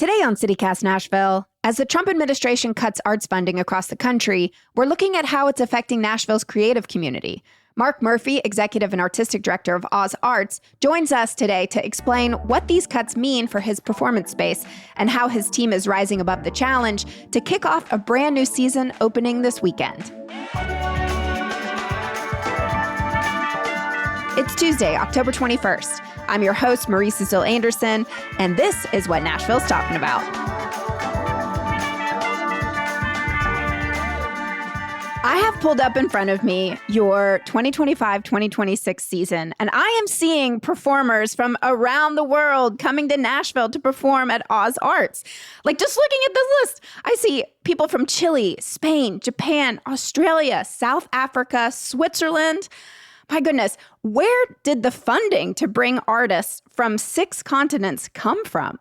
Today on CityCast Nashville, as the Trump administration cuts arts funding across the country, we're looking at how it's affecting Nashville's creative community. Mark Murphy, Executive and Artistic Director of Oz Arts, joins us today to explain what these cuts mean for his performance space and how his team is rising above the challenge to kick off a brand new season opening this weekend. It's Tuesday, October 21st. I'm your host, Marie Cecile Anderson, and this is what Nashville's talking about. I have pulled up in front of me your 2025-2026 season, and I am seeing performers from around the world coming to Nashville to perform at Oz Arts. Like, just looking at this list, I see people from Chile, Spain, Japan, Australia, South Africa, Switzerland. My goodness, where did the funding to bring artists from 6 continents come from?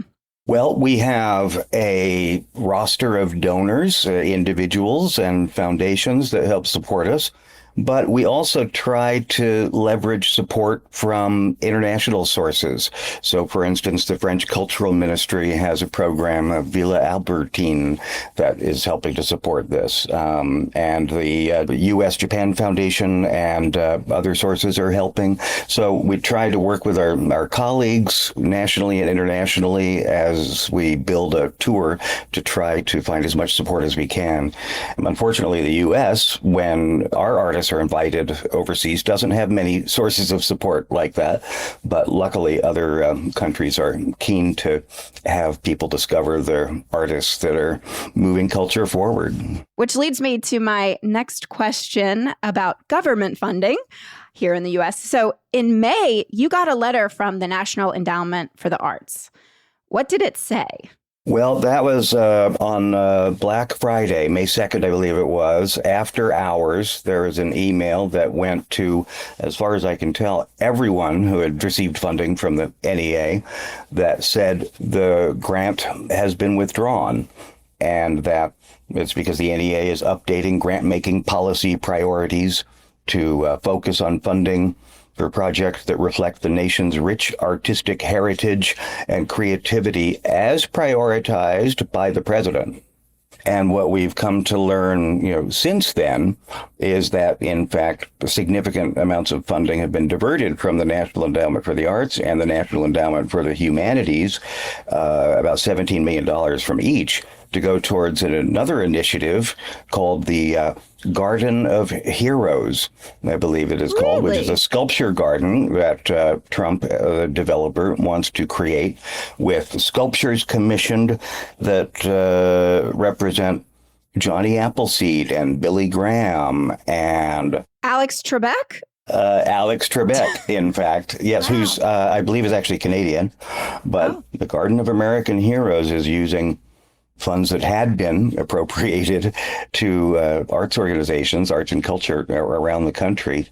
Well, we have a roster of donors, individuals and foundations that help support us. But we also try to leverage support from international sources. So, for instance, the French Cultural Ministry has a program, Villa Albertine, that is helping to support this. And the U.S.-Japan Foundation and other sources are helping. So we try to work with our colleagues nationally and internationally as we build a tour to try to find as much support as we can. Unfortunately, the U.S., when our artists are invited overseas, doesn't have many sources of support like that. But luckily, other countries are keen to have people discover their artists that are moving culture forward. Which leads me to my next question about government funding here in the U.S. So in May, you got a letter from the National Endowment for the Arts. What did it say? Well, that was on Black Friday, May 2nd, I believe it was. After hours, there was an email that went to, as far as I can tell, everyone who had received funding from the NEA that said the grant has been withdrawn, and that it's because the NEA is updating grant-making policy priorities to focus on funding for projects that reflect the nation's rich artistic heritage and creativity as prioritized by the president. And what we've come to learn, since then is that, in fact, significant amounts of funding have been diverted from the National Endowment for the Arts and the National Endowment for the Humanities, about $17 million from each, to go towards another initiative called the Garden of Heroes, I believe it is called, which is a sculpture garden that Trump, the developer, wants to create with sculptures commissioned that represent Johnny Appleseed and Billy Graham and Alex Trebek? Alex Trebek, in fact, yes, wow. Who's, I believe, is actually Canadian. But the Garden of American Heroes is using funds that had been appropriated to arts organizations, arts and culture around the country.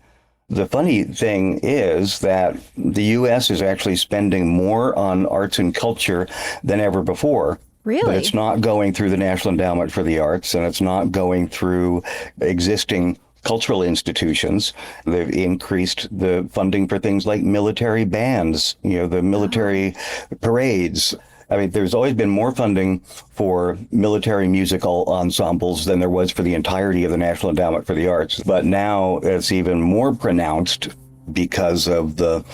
The funny thing is that the U.S. is actually spending more on arts and culture than ever before. Really? But it's not going through the National Endowment for the Arts, and it's not going through existing cultural institutions. They've increased the funding for things like military bands, the military parades. I mean, there's always been more funding for military musical ensembles than there was for the entirety of the National Endowment for the Arts. But now it's even more pronounced because of the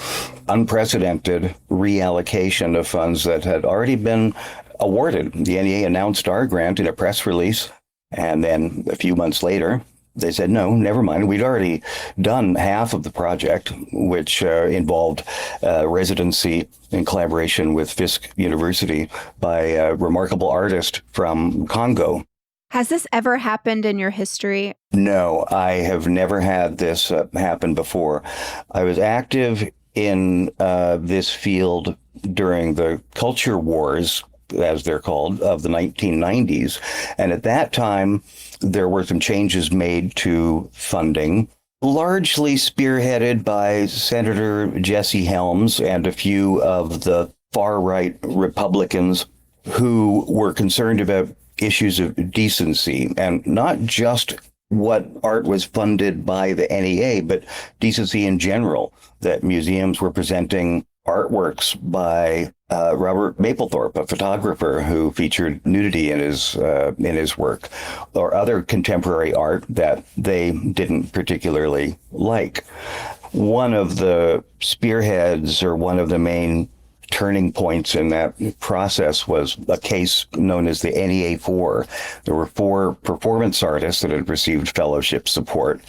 unprecedented reallocation of funds that had already been awarded. The NEA announced our grant in a press release, and then a few months later, they said, no, never mind. We'd already done half of the project, which involved residency in collaboration with Fisk University by a remarkable artist from Congo. Has this ever happened in your history? No, I have never had this happen before. I was active in this field during the culture wars, as they're called, of the 1990s. And at that time, there were some changes made to funding, largely spearheaded by Senator Jesse Helms and a few of the far-right Republicans who were concerned about issues of decency, and not just what art was funded by the NEA, but decency in general, that museums were presenting artworks by Robert Mapplethorpe, a photographer who featured nudity in his work, or other contemporary art that they didn't particularly like. One of the spearheads, or one of the main turning points in that process, was a case known as the NEA4. There were 4 performance artists that had received fellowship support,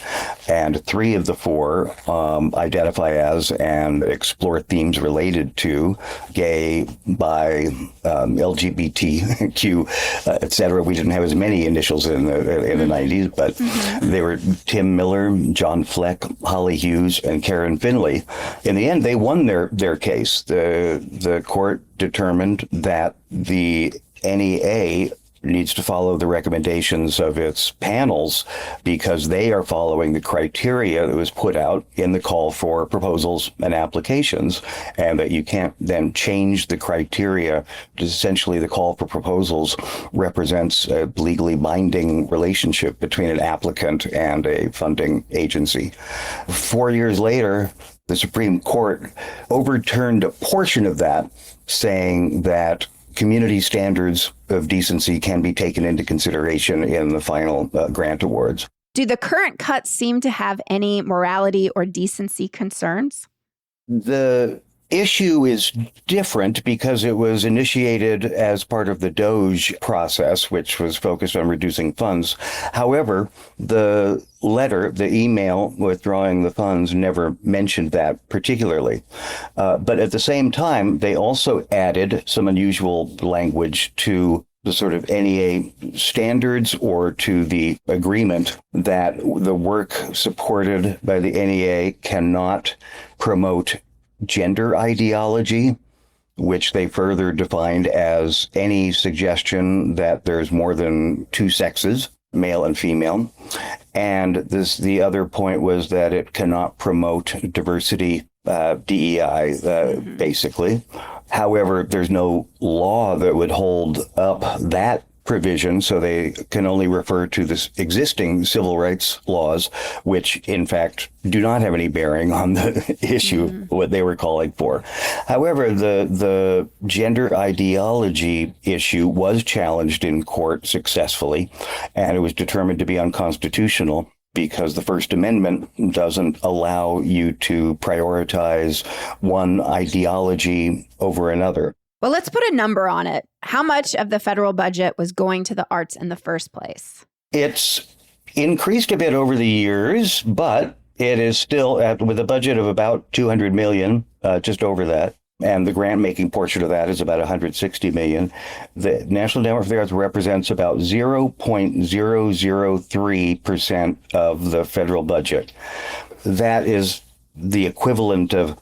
and 3 of the 4 identify as and explore themes related to gay, bi, LGBTQ, etc. We didn't have as many initials in the 90s, but they were Tim Miller, John Fleck, Holly Hughes, and Karen Finley. In the end, they won their case. The court determined that the NEA needs to follow the recommendations of its panels because they are following the criteria that was put out in the call for proposals and applications, and that you can't then change the criteria. Essentially, the call for proposals represents a legally binding relationship between an applicant and a funding agency. 4 years later, the Supreme Court overturned a portion of that, saying that community standards of decency can be taken into consideration in the final grant awards. Do the current cuts seem to have any morality or decency concerns? The issue is different because it was initiated as part of the DOGE process, which was focused on reducing funds. However, the letter, the email withdrawing the funds, never mentioned that particularly. But at the same time, they also added some unusual language to the sort of NEA standards, or to the agreement that the work supported by the NEA cannot promote gender ideology, which they further defined as any suggestion that there's more than 2 sexes, male and female. And the other point was that it cannot promote diversity, DEI, basically. However, there's no law that would hold up that provision, so they can only refer to the existing civil rights laws, which in fact do not have any bearing on the issue, what they were calling for. However, the gender ideology issue was challenged in court successfully, and it was determined to be unconstitutional because the First Amendment doesn't allow you to prioritize one ideology over another. Well, let's put a number on it. How much of the federal budget was going to the arts in the first place? It's increased a bit over the years, but it is still with a budget of about $200 million, just over that. And the grant-making portion of that is about $160 million. The National Endowment for the Arts represents about 0.003% of the federal budget. That is the equivalent of,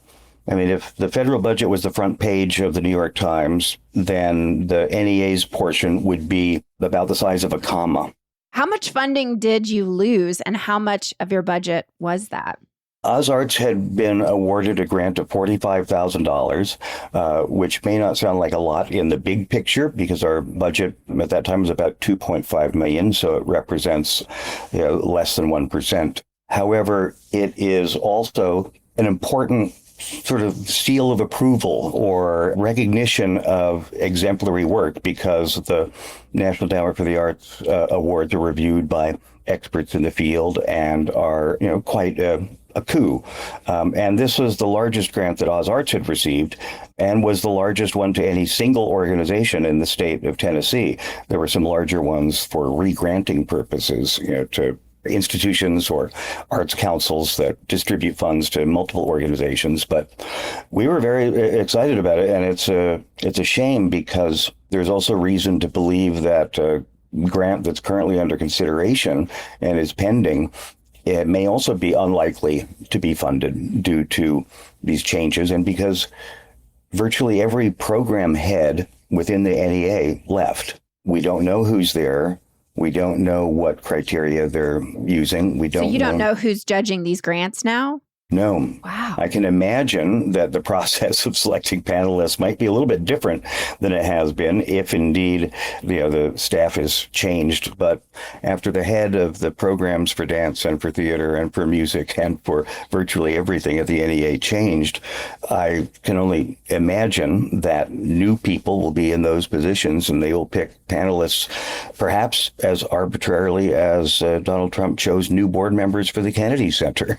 if the federal budget was the front page of the New York Times, then the NEA's portion would be about the size of a comma. How much funding did you lose, and how much of your budget was that? OzArts had been awarded a grant of $45,000, which may not sound like a lot in the big picture because our budget at that time was about $2.5 million, so it represents less than 1%. However, it is also an important sort of seal of approval or recognition of exemplary work, because the National Endowment for the Arts awards are reviewed by experts in the field and are, quite a coup. And this was the largest grant that OzArts had received, and was the largest one to any single organization in the state of Tennessee. There were some larger ones for re-granting purposes, to institutions or arts councils that distribute funds to multiple organizations. But we were very excited about it, and it's a shame because there's also reason to believe that a grant that's currently under consideration and is pending, it may also be unlikely to be funded due to these changes, and because virtually every program head within the NEA left. We don't know who's there. We don't know what criteria they're using. So you don't know who's judging these grants now? No. Wow. I can imagine that the process of selecting panelists might be a little bit different than it has been if indeed, the staff has changed. But after the head of the programs for dance and for theater and for music and for virtually everything at the NEA changed, I can only imagine that new people will be in those positions and they will pick panelists perhaps as arbitrarily as Donald Trump chose new board members for the Kennedy Center.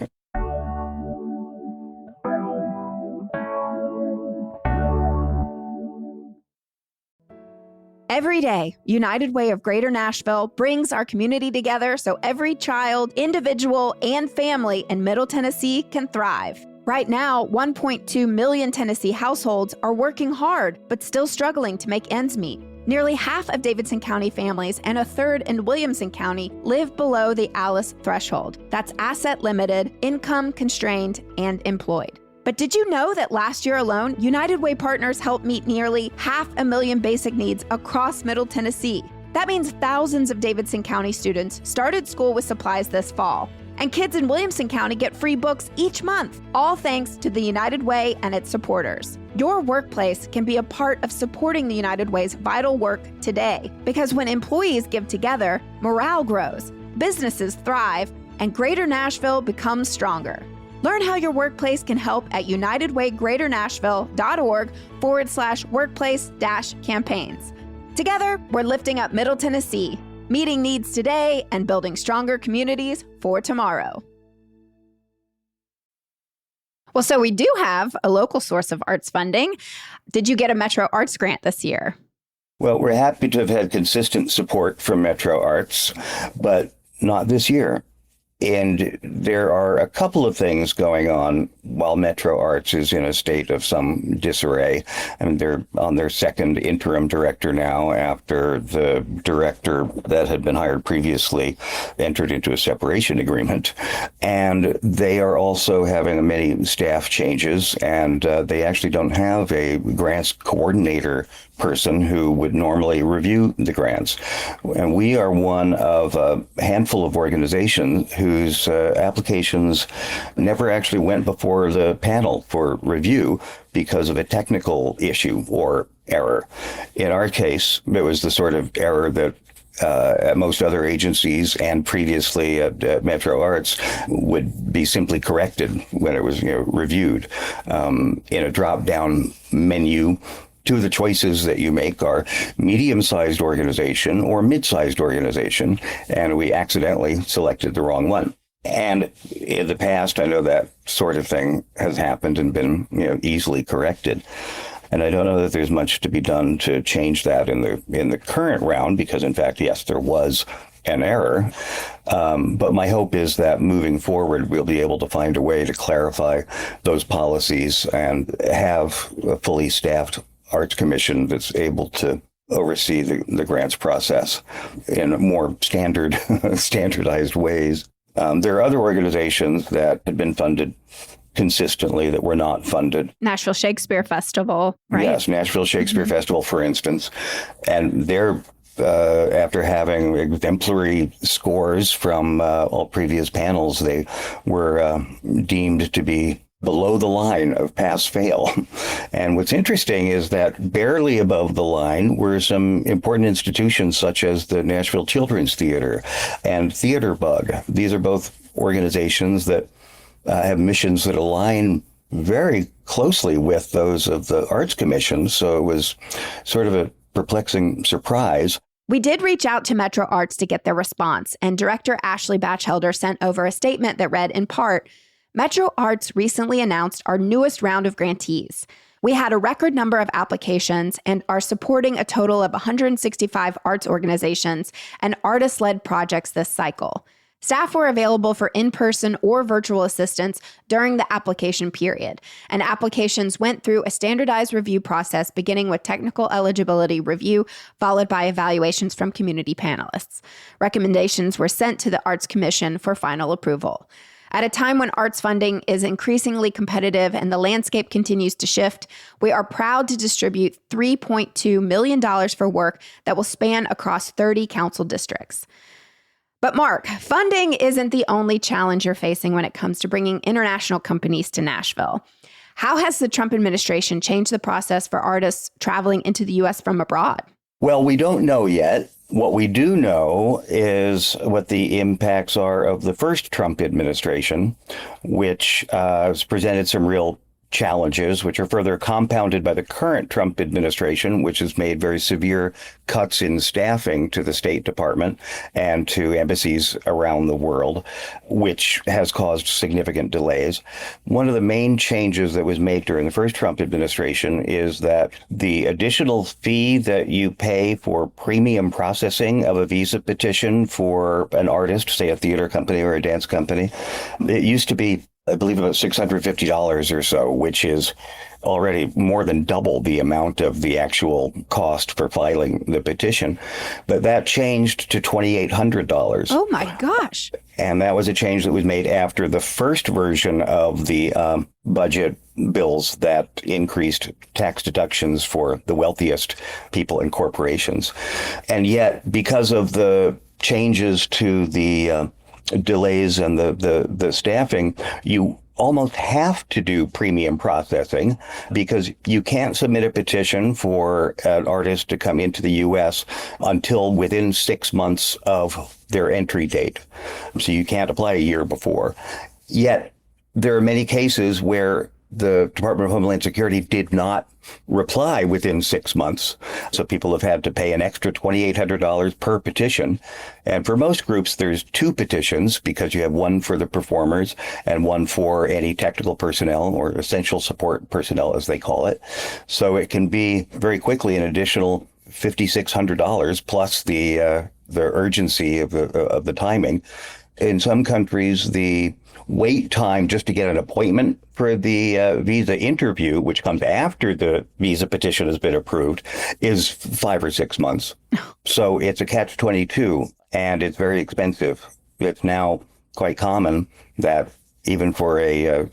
Every day, United Way of Greater Nashville brings our community together so every child, individual, and family in Middle Tennessee can thrive. Right now, 1.2 million Tennessee households are working hard but still struggling to make ends meet. Nearly half of Davidson County families and a third in Williamson County live below the ALICE threshold. That's asset limited, income constrained, and employed. But did you know that last year alone, United Way partners helped meet nearly 500,000 basic needs across Middle Tennessee? That means thousands of Davidson County students started school with supplies this fall. And kids in Williamson County get free books each month, all thanks to the United Way and its supporters. Your workplace can be a part of supporting the United Way's vital work today, because when employees give together, morale grows, businesses thrive, and Greater Nashville becomes stronger. Learn how your workplace can help at unitedwaygreaternashville.org/workplace-campaigns. Together, we're lifting up Middle Tennessee, meeting needs today and building stronger communities for tomorrow. Well, so we do have a local source of arts funding. Did you get a Metro Arts grant this year? Well, we're happy to have had consistent support from Metro Arts, but not this year. And there are a couple of things going on while Metro Arts is in a state of some disarray. I mean, they're on their second interim director now after the director that had been hired previously entered into a separation agreement. And they are also having many staff changes, and they actually don't have a grants coordinator person who would normally review the grants. And we are one of a handful of organizations whose applications never actually went before the panel for review because of a technical issue or error. In our case, it was the sort of error that at most other agencies and previously at Metro Arts would be simply corrected when it was reviewed. In a drop-down menu, two of the choices that you make are medium-sized organization or mid-sized organization, and we accidentally selected the wrong one. And in the past, I know that sort of thing has happened and been easily corrected. And I don't know that there's much to be done to change that in the current round, because in fact, yes, there was an error. But my hope is that moving forward, we'll be able to find a way to clarify those policies and have a fully staffed Arts Commission that's able to oversee the grants process in more standardized ways. There are other organizations that had been funded consistently that were not funded. Nashville Shakespeare Festival, right? Yes, Nashville Shakespeare Festival, for instance. And they're after having exemplary scores from all previous panels, they were deemed to be below the line of pass-fail. And what's interesting is that barely above the line were some important institutions such as the Nashville Children's Theater and Theater Bug. These are both organizations that have missions that align very closely with those of the Arts Commission. So it was sort of a perplexing surprise. We did reach out to Metro Arts to get their response, and Director Ashley Batchelder sent over a statement that read, in part, Metro Arts recently announced our newest round of grantees. We had a record number of applications and are supporting a total of 165 arts organizations and artist-led projects this cycle. Staff were available for in-person or virtual assistance during the application period, and applications went through a standardized review process beginning with technical eligibility review, followed by evaluations from community panelists. Recommendations were sent to the Arts Commission for final approval. At a time when arts funding is increasingly competitive and the landscape continues to shift, we are proud to distribute $3.2 million for work that will span across 30 council districts. But Mark, funding isn't the only challenge you're facing when it comes to bringing international companies to Nashville. How has the Trump administration changed the process for artists traveling into the U.S. from abroad? Well, we don't know yet. What we do know is what the impacts are of the first Trump administration, which has presented some real challenges, which are further compounded by the current Trump administration, which has made very severe cuts in staffing to the State Department and to embassies around the world, which has caused significant delays. One of the main changes that was made during the first Trump administration is that the additional fee that you pay for premium processing of a visa petition for an artist, say a theater company or a dance company, it used to be, I believe, about $650 or so, which is already more than double the amount of the actual cost for filing the petition. But that changed to $2,800. Oh, my gosh. And that was a change that was made after the first version of the budget bills that increased tax deductions for the wealthiest people and corporations. And yet, because of the changes to the delays and the staffing, you almost have to do premium processing because you can't submit a petition for an artist to come into the U.S. until within 6 months of their entry date. So you can't apply a year before. Yet there are many cases where the Department of Homeland Security did not reply within 6 months. So people have had to pay an extra $2,800 per petition. And for most groups, there's two petitions because you have one for the performers and one for any technical personnel or essential support personnel, as they call it. So it can be very quickly an additional $5,600 plus the urgency of the timing. In some countries, the wait time just to get an appointment for the visa interview, which comes after the visa petition has been approved, is 5 or 6 months. So it's a catch-22, and it's very expensive. It's now quite common that even for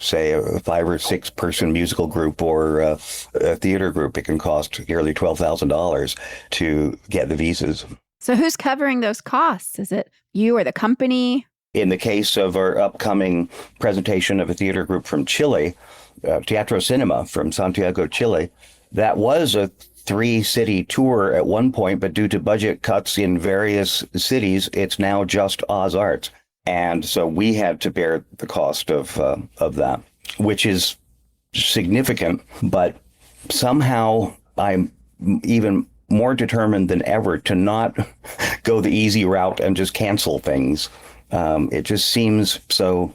say a 5 or 6 person musical group or a theater group, it can cost nearly $12,000 to get the visas. So who's covering those costs? Is it you or the company? In the case of our upcoming presentation of a theater group from Chile, Teatro Cinema from Santiago, Chile, that was a 3-city tour at one point, but due to budget cuts in various cities, it's now just Oz Arts. And so we had to bear the cost of that, which is significant, but somehow I'm even more determined than ever to not go the easy route and just cancel things. It just seems so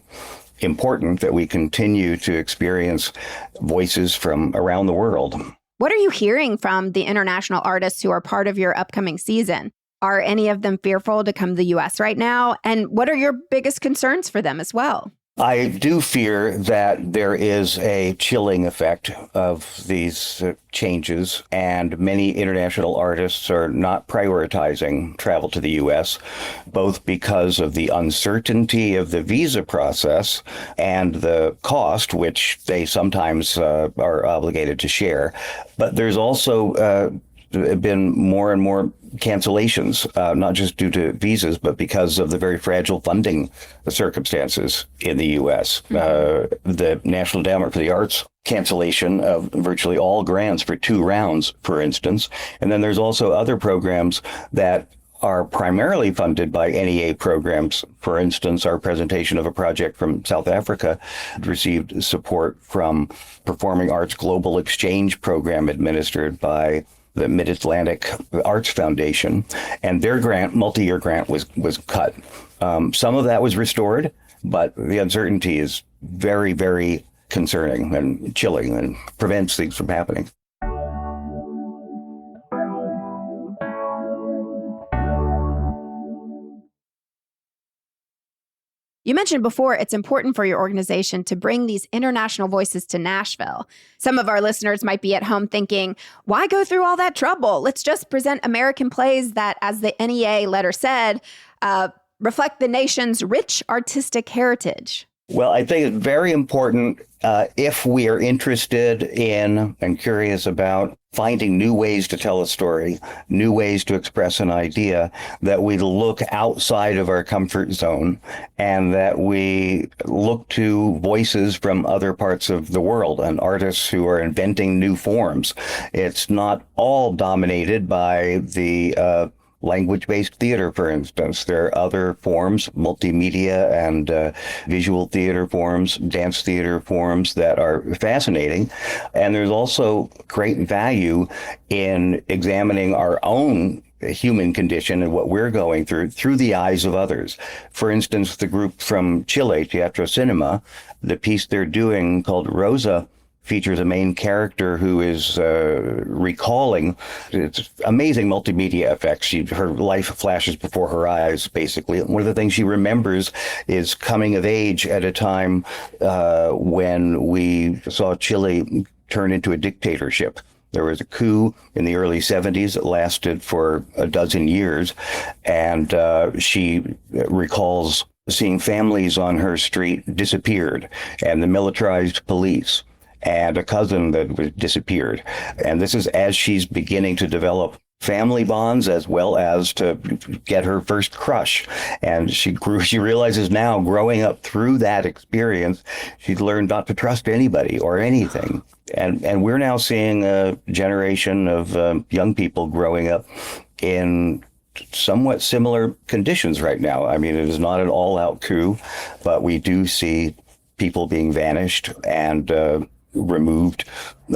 important that we continue to experience voices from around the world. What are you hearing from the international artists who are part of your upcoming season? Are any of them fearful to come to the U.S. right now? And what are your biggest concerns for them as well? I do fear that there is a chilling effect of these changes, and many international artists are not prioritizing travel to the U.S., both because of the uncertainty of the visa process and the cost, which they sometimes are obligated to share. But there's also been more and more cancellations, not just due to visas, but because of the very fragile funding circumstances in the U.S. The National Endowment for the Arts cancellation of virtually all grants for 2 rounds, for instance. And then there's also other programs that are primarily funded by NEA programs. For instance, our presentation of a project from South Africa received support from Performing Arts Global Exchange Program administered by the Mid-Atlantic Arts Foundation, and their grant, multi-year grant, was cut. Some of that was restored, but the uncertainty is very, very concerning and chilling and prevents things from happening. You mentioned before it's important for your organization to bring these international voices to Nashville. Some of our listeners might be at home thinking, why go through all that trouble? Let's just present American plays that, as the NEA letter said, reflect the nation's rich artistic heritage. Well, I think it's very important if we are interested in and curious about finding new ways to tell a story, new ways to express an idea, that we look outside of our comfort zone and that we look to voices from other parts of the world and artists who are inventing new forms. It's not all dominated by the language-based theater, for instance. There are other forms, multimedia and visual theater forms, dance theater forms that are fascinating. And there's also great value in examining our own human condition and what we're going through the eyes of others. For instance, the group from Chile, Teatro Cinema, the piece they're doing called Rosa features a main character who is recalling it's amazing multimedia effects. Her life flashes before her eyes, basically. One of the things she remembers is coming of age at a time when we saw Chile turn into a dictatorship. There was a coup in the early 70s that lasted for a dozen years, and she recalls seeing families on her street disappeared, and the militarized police, and a cousin that was disappeared. And this is as she's beginning to develop family bonds as well as to get her first crush. And she realizes now, growing up through that experience, she's learned not to trust anybody or anything. And we're now seeing a generation of young people growing up in somewhat similar conditions right now. I mean, it is not an all-out coup, but we do see people being vanished and removed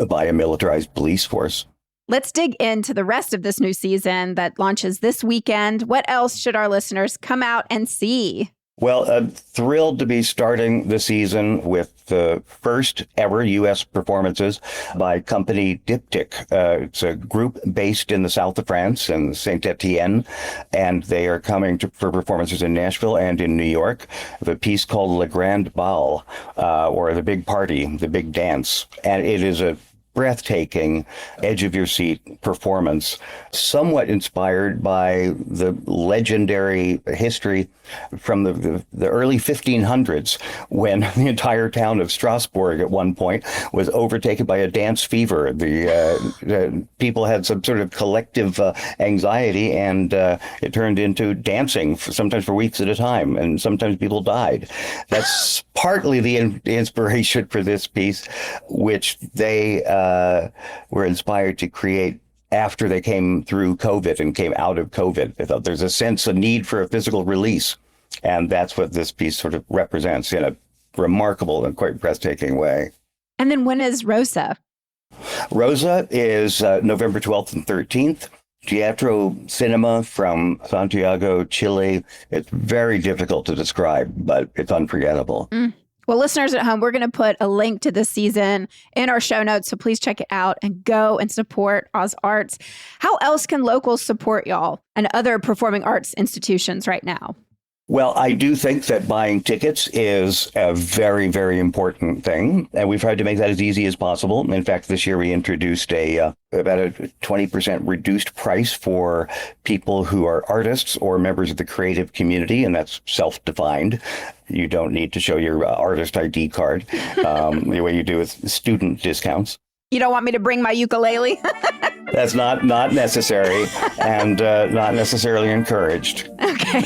by a militarized police force. Let's dig into the rest of this new season that launches this weekend. What else should our listeners come out and see? Well, I'm thrilled to be starting the season with the first ever U.S. performances by company Diptych. It's a group based in the south of France in Saint-Étienne, and they are coming for performances in Nashville and in New York of a piece called Le Grand Bal, or The Big Party, The Big Dance. And it is a breathtaking, edge-of-your-seat performance, somewhat inspired by the legendary history from the early 1500s, when the entire town of Strasbourg at one point was overtaken by a dance fever. The people had some sort of collective anxiety, and it turned into dancing, sometimes for weeks at a time, and sometimes people died. That's partly the inspiration for this piece, which they were inspired to create after they came through COVID and came out of COVID. They thought there's a need for a physical release. And that's what this piece sort of represents in a remarkable and quite breathtaking way. And then when is Rosa? Rosa is November 12th and 13th. Teatro Cinema from Santiago, Chile. It's very difficult to describe, but it's unforgettable. Well, listeners at home, we're going to put a link to this season in our show notes, so please check it out and go and support Oz Arts. How else can locals support y'all and other performing arts institutions right now? Well, I do think that buying tickets is a very, very important thing, and we've tried to make that as easy as possible. In fact, this year we introduced about a 20% reduced price for people who are artists or members of the creative community, and that's self-defined. You don't need to show your artist ID card the way you do with student discounts. You don't want me to bring my ukulele? That's not necessary and not necessarily encouraged. Okay.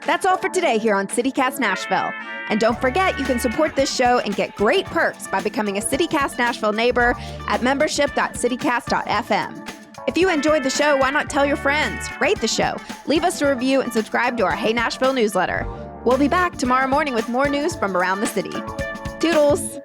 That's all for today here on CityCast Nashville. And don't forget, you can support this show and get great perks by becoming a CityCast Nashville neighbor at membership.citycast.fm. If you enjoyed the show, why not tell your friends? Rate the show, leave us a review, and subscribe to our Hey Nashville newsletter. We'll be back tomorrow morning with more news from around the city. Toodles!